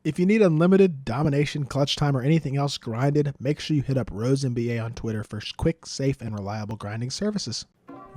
If you need unlimited domination, clutch time, or anything else grinded, make sure you hit up Rose NBA on Twitter for quick, safe, and reliable grinding services.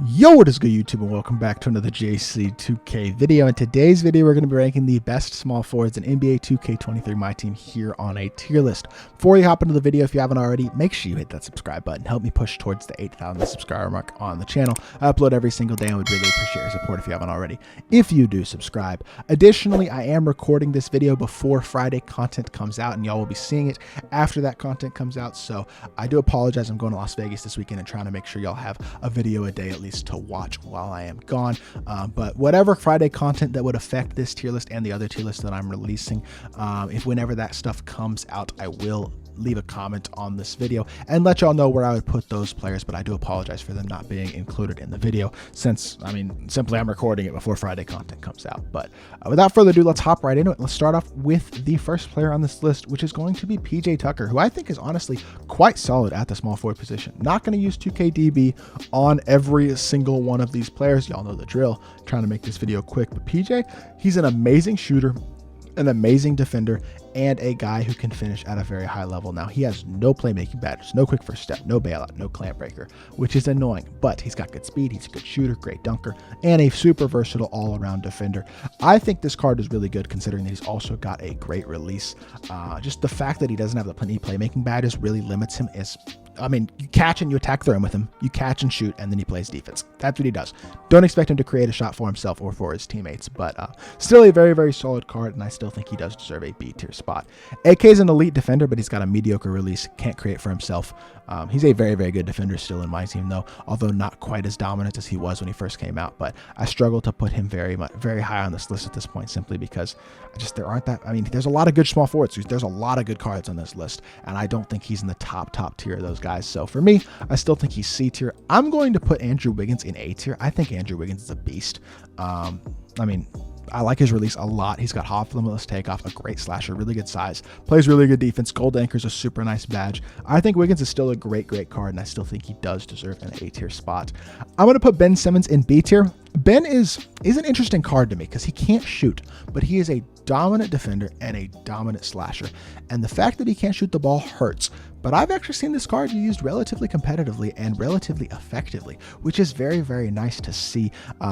Yo, what is good, YouTube, and welcome back to another JC2K video. In today's video, we're going to be ranking the best small forwards in NBA 2K23 MyTEAM here on a tier list. Before you hop into the video, if you haven't already, make sure you hit that subscribe button. Help me push towards the 8,000 subscriber mark on the channel. I upload every single day and would really appreciate your support if you haven't already, if you do subscribe. Additionally, I am recording this video before Friday content comes out, and y'all will be seeing it after that content comes out. So I do apologize. I'm going to Las Vegas this weekend and trying to make sure y'all have a video a day at least to watch while I am gone. But whatever Friday content that would affect this tier list and the other tier list that I'm releasing, if whenever that stuff comes out, I will leave a comment on this video and let y'all know where I would put those players, but I do apologize for them not being included in the video since, simply I'm recording it before Friday content comes out. But without further ado, let's hop right into it. Let's start off with the first player on this list, which is going to be PJ Tucker, who I think is honestly quite solid at the small forward position. Not going to use 2KDB on every single one of these players. Y'all know the drill. I'm trying to make this video quick, but PJ, he's an amazing shooter, an amazing defender, and a guy who can finish at a very high level. Now, he has no playmaking badges, no quick first step, no bailout, no clamp breaker, which is annoying, but he's got good speed, he's a good shooter, great dunker, and a super versatile all-around defender. I think this card is really good considering that he's also got a great release. Just the fact that he doesn't have the plenty playmaking badges really limits him. You catch and you attack the rim with him, you catch and shoot, and then he plays defense. That's what he does. Don't expect him to create a shot for himself or for his teammates, but still a very, very solid card, and I still think he does deserve a B tier spot. AK is an elite defender, but he's got a mediocre release, can't create for himself. He's a very, very good defender still in my team, though, although not quite as dominant as he was when he first came out. But I struggle to put him very high on this list at this point, simply because there aren't that. There's a lot of good small forwards. There's a lot of good cards on this list, and I don't think he's in the top tier of those guys. So for me, I still think he's C tier. I'm going to put Andrew Wiggins in A tier. I think Andrew Wiggins is a beast. I like his release a lot. He's got off limitless takeoff, a great slasher, really good size, plays really good defense. Gold Anchor's a super nice badge. I think Wiggins is still a great card, and I still think he does deserve an A tier spot. I'm going to put Ben Simmons in B tier. Ben is an interesting card to me because he can't shoot, but he is a dominant defender and a dominant slasher. And the fact that he can't shoot the ball hurts. But I've actually seen this card used relatively competitively and relatively effectively, which is very, very nice to see.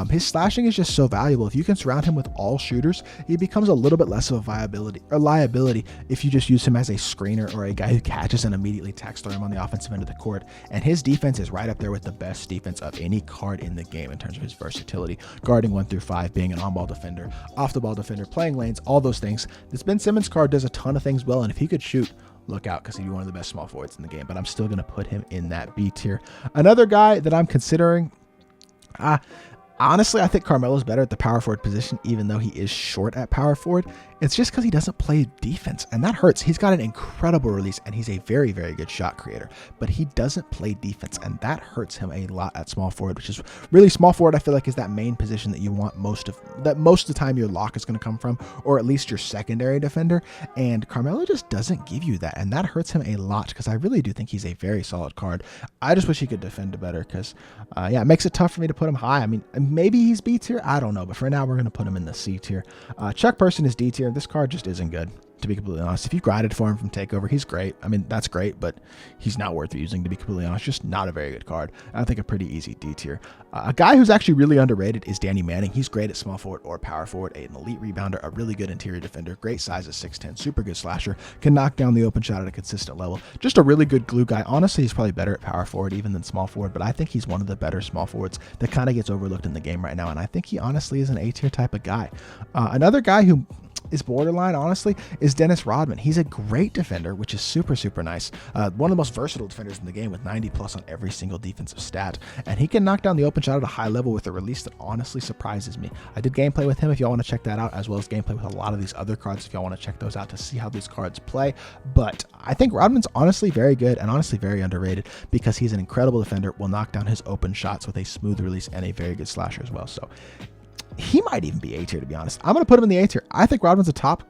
His slashing is just so valuable. If you can surround him with all shooters, he becomes a little bit less of a liability if you just use him as a screener or a guy who catches and immediately attacks the rim on the offensive end of the court. And his defense is right up there with the best defense of any card in the game in terms of his versatility, guarding 1 through 5, being an on-ball defender, off-the-ball defender, playing lanes, all those things. This Ben Simmons card does a ton of things well, and if he could shoot, look out, because he'd be one of the best small forwards in the game. But I'm still going to put him in that B tier. Another guy that I'm considering, honestly, I think Carmelo's better at the power forward position, even though he is short at power forward. It's just because he doesn't play defense, and that hurts. He's got an incredible release, and he's a very, very good shot creator, but he doesn't play defense, and that hurts him a lot at small forward, which is really small forward. I feel like is that main position that you want most of the time your lock is going to come from, or at least your secondary defender, and Carmelo just doesn't give you that, and that hurts him a lot because I really do think he's a very solid card. I just wish he could defend better because, it makes it tough for me to put him high. Maybe he's B tier, I don't know, but for now we're going to put him in the C tier. Chuck Person is D tier. This card just isn't good, to be completely honest. If you grinded for him from Takeover, he's great. That's great, but he's not worth using, to be completely honest. Just not a very good card. I think a pretty easy D tier. A guy who's actually really underrated is Danny Manning. He's great at small forward or power forward, an elite rebounder, a really good interior defender, great size at 6'10", super good slasher, can knock down the open shot at a consistent level. Just a really good glue guy. Honestly, he's probably better at power forward even than small forward, but I think he's one of the better small forwards that kind of gets overlooked in the game right now, and I think he honestly is an A tier type of guy. Another guy who is borderline, honestly, is Dennis Rodman. He's a great defender, which is super, super nice. One of the most versatile defenders in the game with 90+ on every single defensive stat. And he can knock down the open shot at a high level with a release that honestly surprises me. I did gameplay with him if y'all want to check that out, as well as gameplay with a lot of these other cards if y'all want to check those out to see how these cards play. But I think Rodman's honestly very good and honestly very underrated because he's an incredible defender, will knock down his open shots with a smooth release and a very good slasher as well. So he might even be A tier, to be honest. I'm going to put him in the A tier. I think Rodman's a top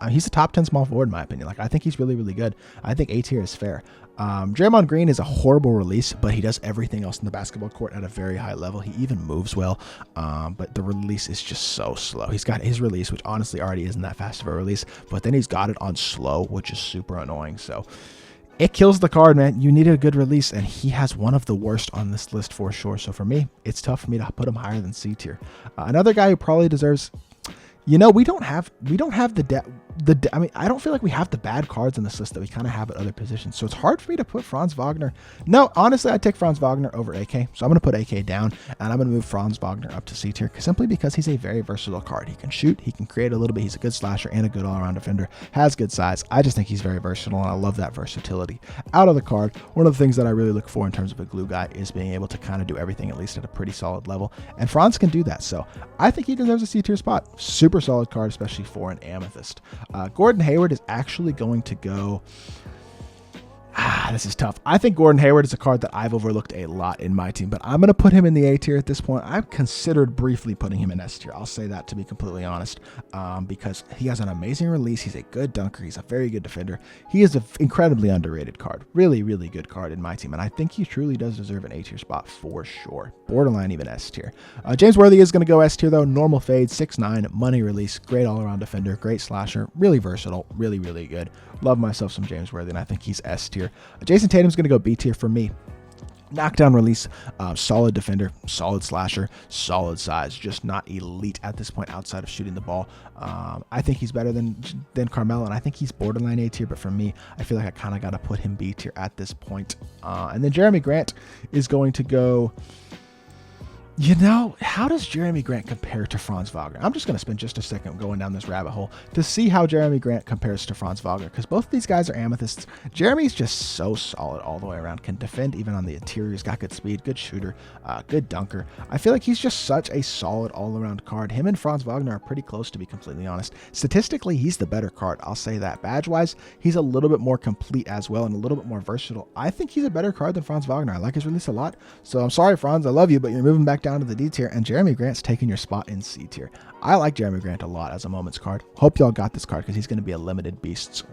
he's a top 10 small forward in my opinion. Like, I think he's really, really good. I think A tier is fair. Draymond Green is a horrible release, but he does everything else in the basketball court at a very high level. He even moves well, but the release is just so slow. He's got his release, which honestly already isn't that fast of a release, but then he's got it on slow, which is super annoying. So it kills the card, man. You need a good release, and he has one of the worst on this list for sure. So for me, it's tough for me to put him higher than C tier. Another guy who probably deserves, we don't have the depth. I mean, I don't feel like we have the bad cards in this list that we kind of have at other positions. So it's hard for me to put Franz Wagner. No, honestly, I'd take Franz Wagner over AK. So I'm going to put AK down, and I'm going to move Franz Wagner up to C tier simply because he's a very versatile card. He can shoot, he can create a little bit. He's a good slasher and a good all-around defender, has good size. I just think he's very versatile, and I love that versatility out of the card. One of the things that I really look for in terms of a glue guy is being able to kind of do everything at least at a pretty solid level, and Franz can do that. So I think he deserves a C tier spot. Super solid card, especially for an Amethyst. Gordon Hayward is actually going to go... This is tough. I think Gordon Hayward is a card that I've overlooked a lot in my team, but I'm going to put him in the A tier at this point. I've considered briefly putting him in S tier. I'll say that, to be completely honest, because he has an amazing release. He's a good dunker. He's a very good defender. He is an incredibly underrated card. Really, really good card in my team, and I think he truly does deserve an A tier spot for sure. Borderline even S tier. James Worthy is going to go S tier, though. Normal fade, 6'9", money release, great all-around defender, great slasher, really versatile, really, really good. Love myself some James Worthy, and I think he's S tier. Jason Tatum's going to go B tier for me. Knockdown release, solid defender, solid slasher, solid size, just not elite at this point outside of shooting the ball. I think he's better than Carmelo, and I think he's borderline A tier, but for me, I feel like I kind of got to put him B tier at this point. And then Jeremy Grant is going to go... how does Jeremy Grant compare to Franz Wagner? I'm just going to spend just a second going down this rabbit hole to see how Jeremy Grant compares to Franz Wagner, because both of these guys are amethysts. Jeremy's just so solid all the way around, can defend even on the interior. He's got good speed, good shooter, good dunker. I feel like he's just such a solid all-around card. Him and Franz Wagner are pretty close, to be completely honest. Statistically, he's the better card. I'll say that. Badge-wise, he's a little bit more complete as well and a little bit more versatile. I think he's a better card than Franz Wagner. I like his release a lot. So I'm sorry, Franz. I love you, but you're moving back down to the D tier, and Jeremy Grant's taking your spot in C tier. I like Jeremy Grant a lot as a moments card. Hope y'all got this card because he's going to be a limited beast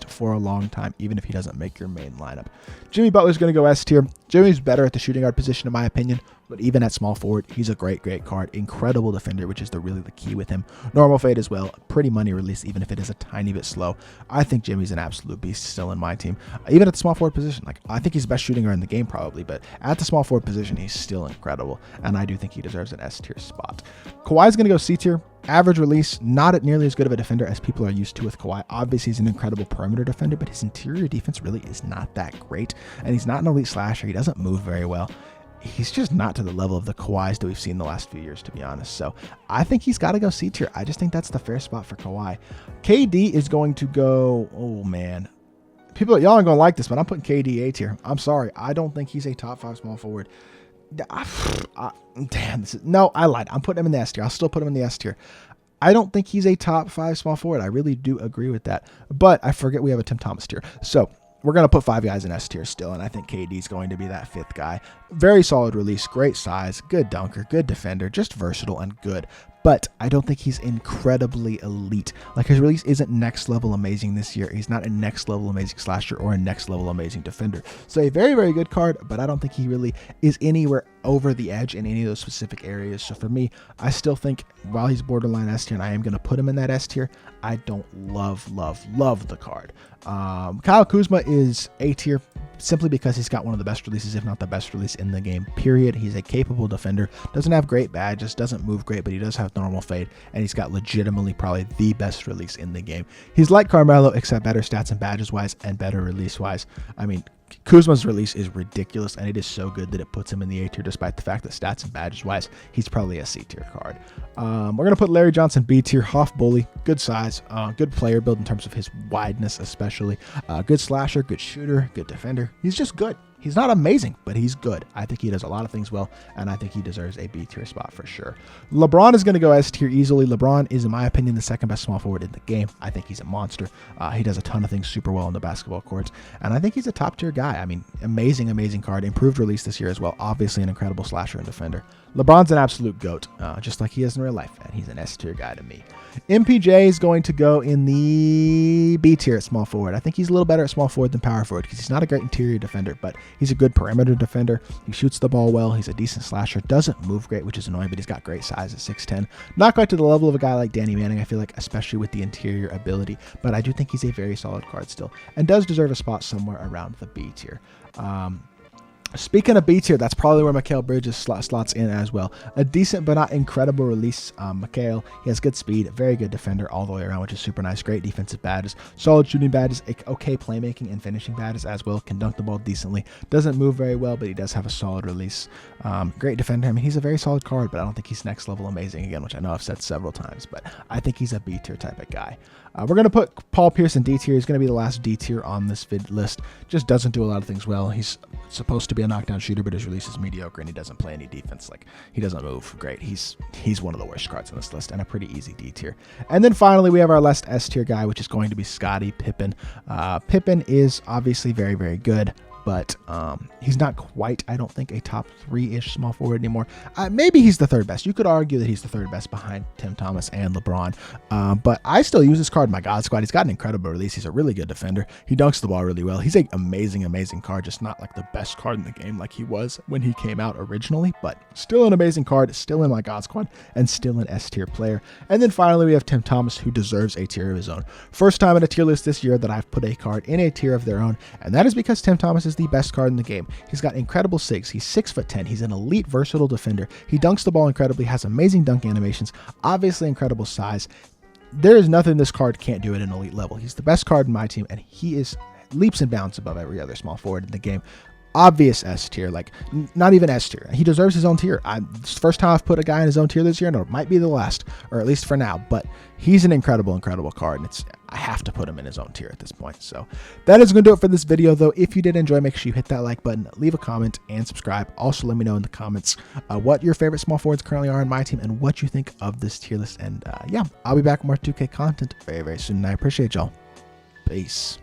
for a long time, even if he doesn't make your main lineup. Jimmy Butler's going to go S tier. Jimmy's better at the shooting guard position in my opinion, but even at small forward, he's a great card. Incredible defender, which is really the key with him. Normal fade as well. Pretty money release, even if it is a tiny bit slow. I think Jimmy's an absolute beast still in my team. Even at the small forward position, like I think he's the best shooting guard in the game probably, but at the small forward position, he's still incredible, and I do think he deserves an S tier spot. Kawhi's going to go C tier. Average release, not nearly as good of a defender as people are used to with Kawhi. Obviously, he's an incredible perimeter defender, but his interior defense really is not that great, and he's not an elite slasher. He doesn't move very well. He's just not to the level of the Kawhis that we've seen the last few years, to be honest. So I think he's got to go C tier. I just think that's the fair spot for Kawhi. KD is going to go, oh man. People, y'all aren't going to like this, but I'm putting KD A tier. I'm sorry. I don't think he's a top 5 small forward. Damn, I lied. I'm putting him in the S tier. I'll still put him in the S tier. I don't think he's a top 5 small forward. I really do agree with that. But I forget we have a Tim Thomas tier. So we're going to put 5 guys in S tier still, and I think KD's going to be that 5th guy. Very solid release, great size, good dunker, good defender, just versatile and good. But I don't think he's incredibly elite. Like, his release isn't next level amazing this year. He's not a next level amazing slasher or a next level amazing defender. So a very, very good card, but I don't think he really is anywhere over the edge in any of those specific areas. So for me, I still think while he's borderline S tier, and I am going to put him in that S tier, I don't love the card. Kyle Kuzma is A tier simply because he's got one of the best releases, if not the best release in the game, period. He's a capable defender, doesn't have great badges, doesn't move great, but he does have normal fade, and he's got legitimately probably the best release in the game. He's like Carmelo, except better stats and badges wise and better release wise. I mean, Kuzma's release is ridiculous, and it is so good that it puts him in the A tier, despite the fact that stats and badges wise, he's probably a C tier card. We're going to put Larry Johnson B tier. Hoff bully, good size, good player build in terms of his wideness especially. Good slasher, good shooter, good defender. He's just good. He's not amazing, but he's good. I think he does a lot of things well, and I think he deserves a B tier spot for sure. LeBron is going to go S tier easily. LeBron is, in my opinion, the second best small forward in the game. I think he's a monster. He does a ton of things super well on the basketball courts, and I think he's a top tier guy. I mean, amazing card. Improved release this year as well. Obviously an incredible slasher and defender. LeBron's an absolute GOAT, just like he is in real life, and he's an S tier guy to me. MPJ is going to go in the B tier at small forward. I think he's a little better at small forward than power forward because he's not a great interior defender, but he's a good perimeter defender. He shoots the ball well. He's a decent slasher. Doesn't move great, which is annoying, but he's got great size at 6'10". Not quite to the level of a guy like Danny Manning, I feel like, especially with the interior ability, but I do think he's a very solid card still and does deserve a spot somewhere around the B tier. Speaking of B tier, that's probably where Mikal Bridges slots in as well. A decent but not incredible release. Mikal, he has good speed, very good defender all the way around, which is super nice. Great defensive badges, solid shooting badges, okay playmaking and finishing badges as well. Can dunk the ball decently. Doesn't move very well, but he does have a solid release. Great defender. I mean, he's a very solid card, but I don't think he's next level amazing again, which I know I've said several times, but I think he's a B tier type of guy. We're going to put Paul Pierce in D tier. He's going to be the last D tier on this list. Just doesn't do a lot of things well. He's supposed to be a knockdown shooter, but his release is mediocre, and he doesn't play any defense. Like, he doesn't move great. He's one of the worst cards on this list, and a pretty easy D tier. And then finally, we have our last S tier guy, which is going to be Scottie Pippen. Pippen is obviously very, very good, but he's not quite, I don't think, a top 3-ish small forward anymore. Maybe he's the third best. You could argue that he's the third best behind Tim Thomas and LeBron, but I still use this card in my God Squad. He's got an incredible release. He's a really good defender. He dunks the ball really well. He's an amazing card, just not like the best card in the game like he was when he came out originally, but still an amazing card, still in my God Squad, and still an S tier player. And then finally, we have Tim Thomas, who deserves a tier of his own. First time in a tier list this year that I've put a card in a tier of their own, and that is because Tim Thomas is the best card in the game. He's got incredible sigs. He's 6'10". He's an elite versatile defender. He dunks the ball incredibly, has amazing dunk animations, obviously incredible size. There is nothing this card can't do at an elite level. He's the best card in my team, and he is leaps and bounds above every other small forward in the game. Obvious S tier, like not even S tier. He deserves his own tier. It's the first time I've put a guy in his own tier this year, and it might be the last, or at least for now, but he's an incredible card, and I have to put him in his own tier at this point. So that is going to do it for this video, though. If you did enjoy, make sure you hit that like button, leave a comment, and subscribe. Also, let me know in the comments what your favorite small forwards currently are in my team and what you think of this tier list. And yeah, I'll be back with more 2K content very, very soon, and I appreciate y'all. Peace.